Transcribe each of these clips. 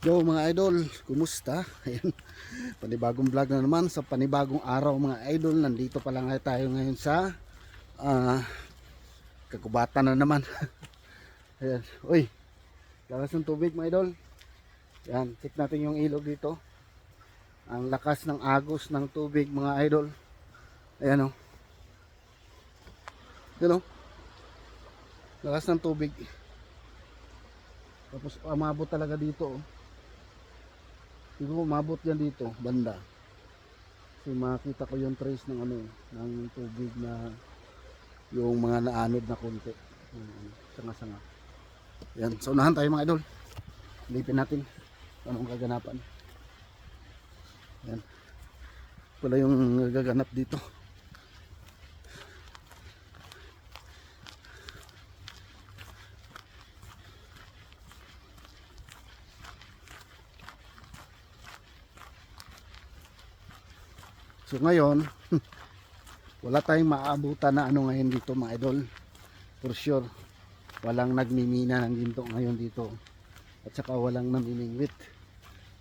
Yo mga idol, kumusta? Ayan, panibagong vlog na naman sa panibagong araw mga idol. Nandito pa lang tayo ngayon sa ah, kagubatan na naman. Ayan, uy, lakas ng tubig mga idol. Ayan, check natin yung ilog dito. Ang lakas ng agos ng tubig mga idol. Ayan o. Ayan o. Lakas ng tubig. Tapos umabot talaga dito oh. Siguro umabot yan dito, banda. So makita ko yung trace ng ano, ng tubig na yung mga naanod na konti. Sanga-sanga. Yan, so unahan tayo mga idol. Lipin natin anong kaganapan. Yan. Wala yung gaganap dito. So ngayon, wala tayong maabutan na ano ngayon dito mga idol. For sure. Walang nagmimina ng ginto ngayon dito. At saka walang namimingwit.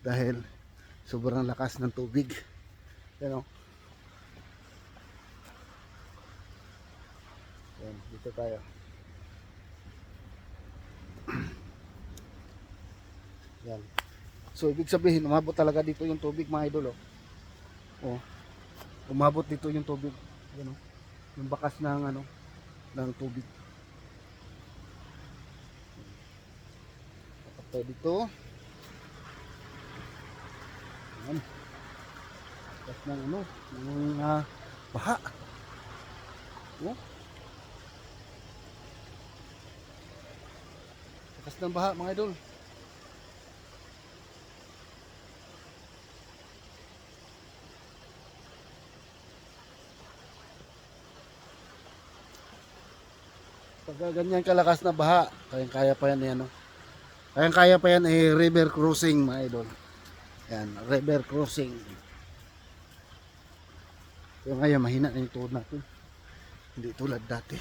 Dahil sobrang lakas ng tubig. Yan o. Yan, dito tayo. Yan. So ibig sabihin, umabot talaga dito yung tubig mga idol. Oh. Umabot dito yung tubig. Yan o. Yung bakas ng ano, ng tubig. Tayo dito. Yan. Bakas ng ano, ng baha. Oh. Bakas ng baha mga idol. Pag ganyan kalakas na baha, kayang-kaya pa yan ano. Kayang-kaya pa yan river crossing mga idol. Yan, river crossing. So ngayon mahina na yung tuhod natin. Hindi tulad dati.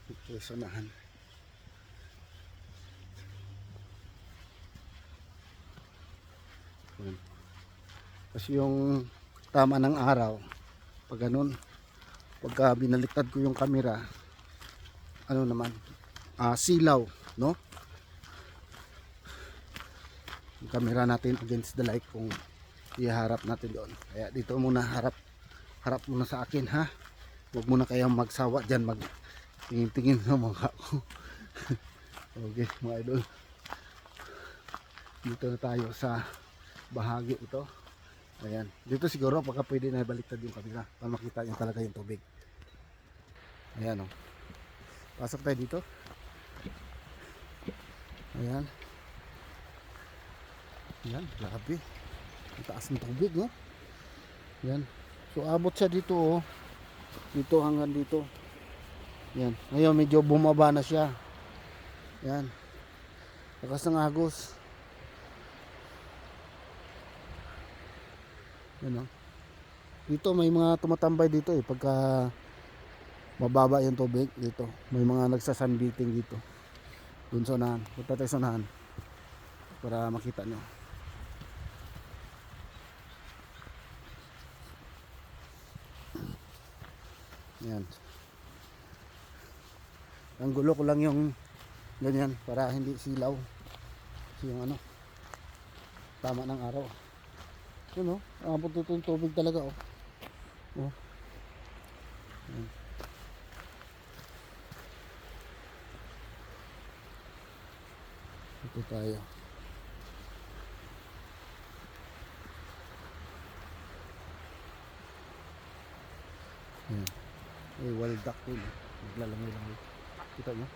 Ito sanahan. Yan. Kasi yung tama ng araw, pag ganun, pagka binaliktad ko yung camera, ano naman, silaw, no? Yung camera natin against the light kung iharap natin doon. Kaya dito muna harap muna sa akin ha. Huwag muna kayong magsawa diyan, mag tingin-tingin sa mukha ko. Okay, mga idol. Dito na tayo sa bahagi ito. Ayan. Dito siguro pagka pwede na ibaliktad yung camera para makita nyo talaga yung tubig. Ayan o. Pasok tayo dito. Ayan. Ayan, grabe. Ang taas ng tubig, no? Ayan. So abot siya dito oh. Dito hanggang dito. Ayan. Ngayon medyo bumaba na siya. Ayan. Lakas ng agos. Ayan o. Dito may mga tumatambay dito eh. Pagka mababa yung tubig dito. May mga nagsasunbathing dito. Doon sa unahan. Punta tayo sa unahan. Para makita nyo. Ayan. Ang gulo ko lang yung ganyan para hindi silaw. Kasi yung ano, tama ng araw. Yun o, abot ito yung tubig talaga o. Oh. Ayan. Ito tayo. Ayan. Ay, waldak po. Naglalangoy-langoy. Kita nyo?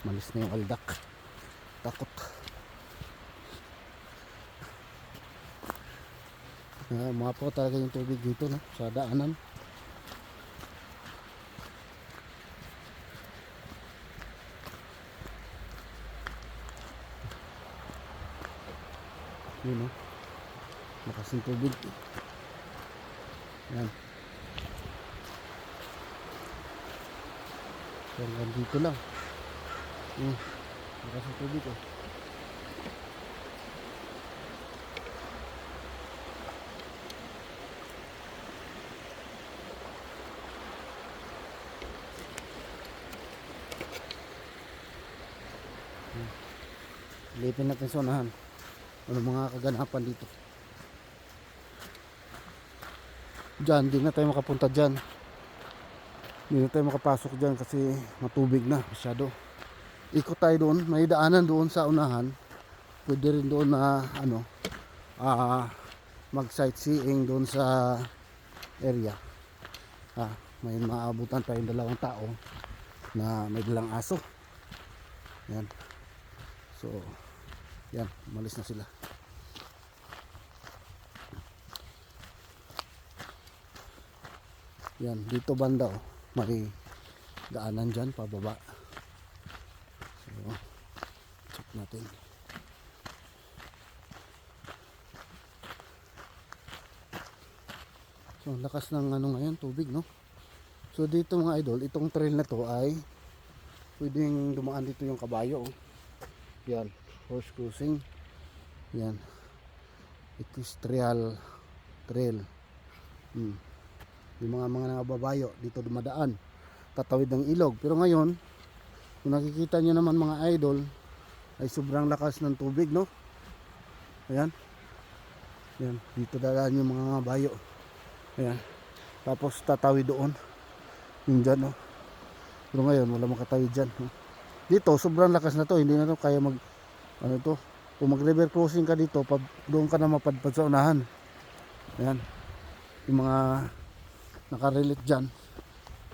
Malis na yung waldak. Takot. Mapo talaga yung tubig dito no? Sa daanan. Yun no? Lakas ng tubig. Yan. Hanggang dito lang. Lakas ng tubig oh. Lipin natin sa unahan. Ano mga kaganapan dito. Diyan, di na tayo makapunta dyan. Hindi na tayo makapasok dyan kasi matubig na masyado. Ikot tayo doon. May daanan doon sa unahan. Pwede rin doon na mag sightseeing doon sa area. May maabutan tayong dalawang tao na may dalang aso. Yan. So, yan, umalis na sila. Yan, dito banda oh, may daanan dyan, pababa. So, check natin. So, lakas ng ano ngayon, tubig, no? So, dito mga idol, itong trail na to ay pwedeng dumaan dito yung kabayo. Oh. Yan, horse cruising. Yan, equestrial trail. Yung mga babayo dito dumadaan, tatawid ng ilog. Pero ngayon, kung nakikita nyo naman mga idol, ay sobrang lakas ng tubig, no? Ayan. Yan, dito dadaan yung mga bayo. Ayan. Tapos tatawid doon. Yung dyan, no? Pero ngayon, wala makatawid dyan, no? Dito, sobrang lakas na to. Hindi na to kaya ano to. Kung mag river crossing ka dito, doon ka na mapadpad sa unahan. Ayan. Yung mga nakarelate dyan,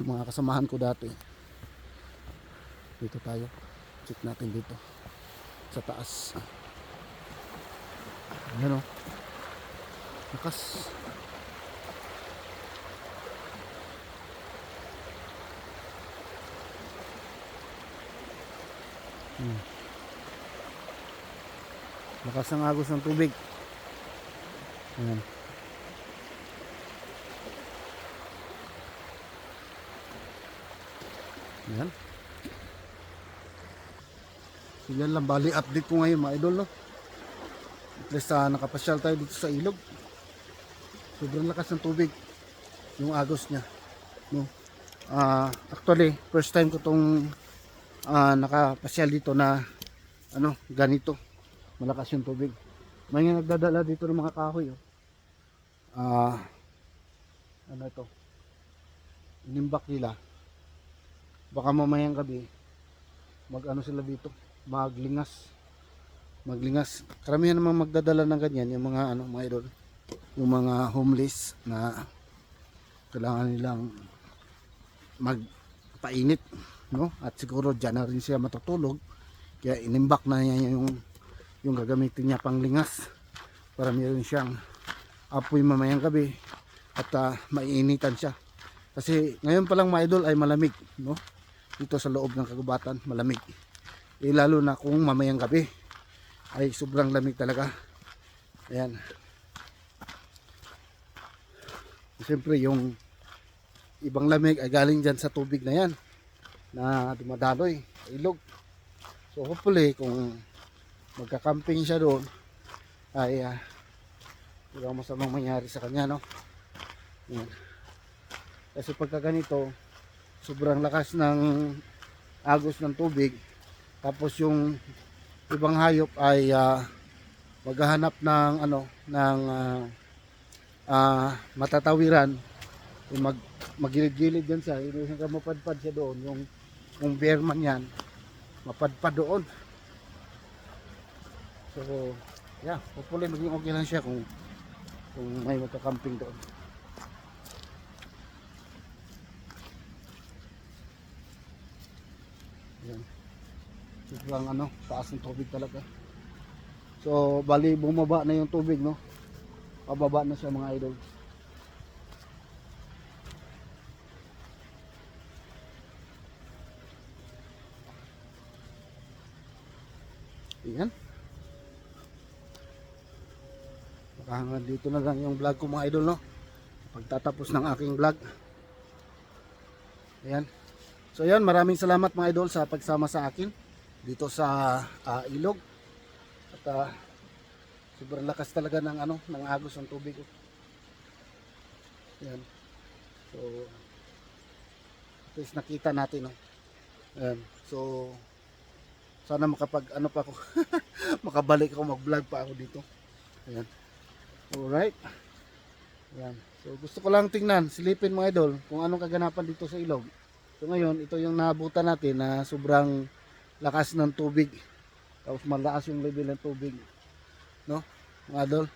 yung mga kasamahan ko dati. Dito tayo. Check natin dito. Sa taas. Ayan o. Lakas. Lakas ang agos ng tubig. Ayan. Ayan. So yan lang, bali update ko ngayon mga idol, no? At least nakapasyal tayo dito sa ilog. Sobrang lakas ng tubig yung agos niya, no? Actually first time ko tong nakapasyal dito na ano, ganito malakas yung tubig. May nagdadala dito ng mga kahoy oh. Ano ito, inimbak nila, baka mamayang gabi mag ano sila dito, maglingas. Karamihan naman magdadala ng ganyan yung mga ano mga idol, yung mga homeless na kailangan nilang magpainit, no? At siguro dyan na rin siya matutulog, kaya inimbak na niya yung gagamitin niya pang lingas para meron siyang apoy mamayang gabi at maiinitan siya. Kasi ngayon pa lang mga idol ay malamig, no? Dito sa loob ng kagubatan malamig. Lalo na kung mamayang gabi ay sobrang lamig talaga. Ayan. Siyempre yung ibang lamig ay galing dyan sa tubig na yan na dumadaloy sa ilog. So hopefully kung magka-camping siya doon ay walang masamang mangyari sa kanya, no? Yan. Kasi pagka ganito sobrang lakas ng agos ng tubig, tapos yung ibang hayop ay maghahanap ng ano ng matatawiran, magilid-gilid yan siya, hindi ka mapadpad siya doon, yung bear man yan mapadpad doon. So yeah, hopefully maging okay lang siya kung may magka-camping doon. Yan. Sobrang ano, taas ng tubig talaga. So bali bumaba na yung tubig, no? Pababa na siya mga idol. Ayan. Hanggang dito na lang yung vlog ko mga idol, no? pagtatapos ng aking vlog. Ayan. So yan, maraming salamat mga idol sa pagsama sa akin dito sa ilog. At sobrang lakas talaga ng ng agos ng tubig. Ayan. So at least nakita natin, no. Ayan. So sana makapag pa ako makabalik ako mag-vlog pa ako dito. Ayan. Alright. Ayan. So gusto ko lang tingnan, silipin mga idol kung anong kaganapan dito sa ilog. So ngayon, ito yung naabutan natin na sobrang lakas ng tubig. Tapos malakas yung level ng tubig. No? Mga idol.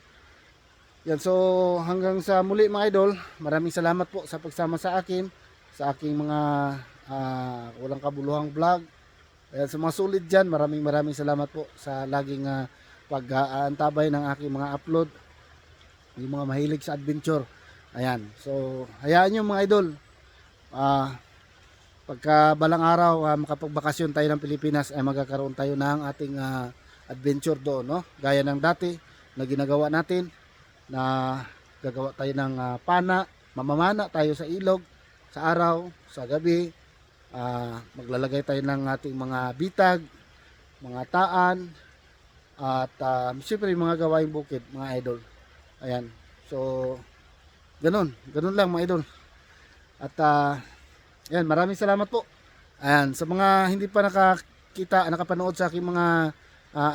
Yan, so hanggang sa muli mga idol, maraming salamat po sa pagsama sa akin, sa aking mga walang kabuluhang vlog. Ayan, sa mga sulit dyan, maraming salamat po sa laging pag-aantabay ng aking mga upload. Yung mga mahilig sa adventure. Ayan, so hayaan nyo mga idol, pagka balang araw makapagbakasyon tayo ng Pilipinas ay magkakaroon tayo ng ating adventure doon, no? Gaya ng dati na ginagawa natin, na gagawa tayo ng pana, mamamana tayo sa ilog, sa araw, sa gabi, maglalagay tayo ng ating mga bitag, mga taan, at siyempre mga gawaing bukid mga idol. Ayan, so ganun lang mga idol. At yan, maraming salamat po. Ayan, sa mga hindi pa nakapanood sa aking mga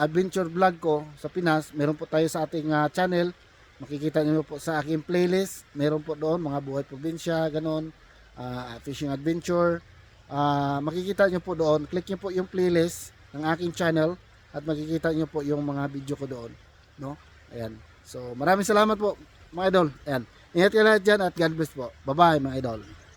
adventure vlog ko sa Pinas, meron po tayo sa ating channel. Makikita niyo po sa aking playlist, meron po doon mga buhay probinsya, ganun, fishing adventure. Makikita niyo po doon, click niyo po yung playlist ng aking channel at makikita niyo po yung mga video ko doon, no? Ayan. So, maraming salamat po mga idol. Ayan. Ingat kayo lahat dyan at God bless po. Bye bye mga idol.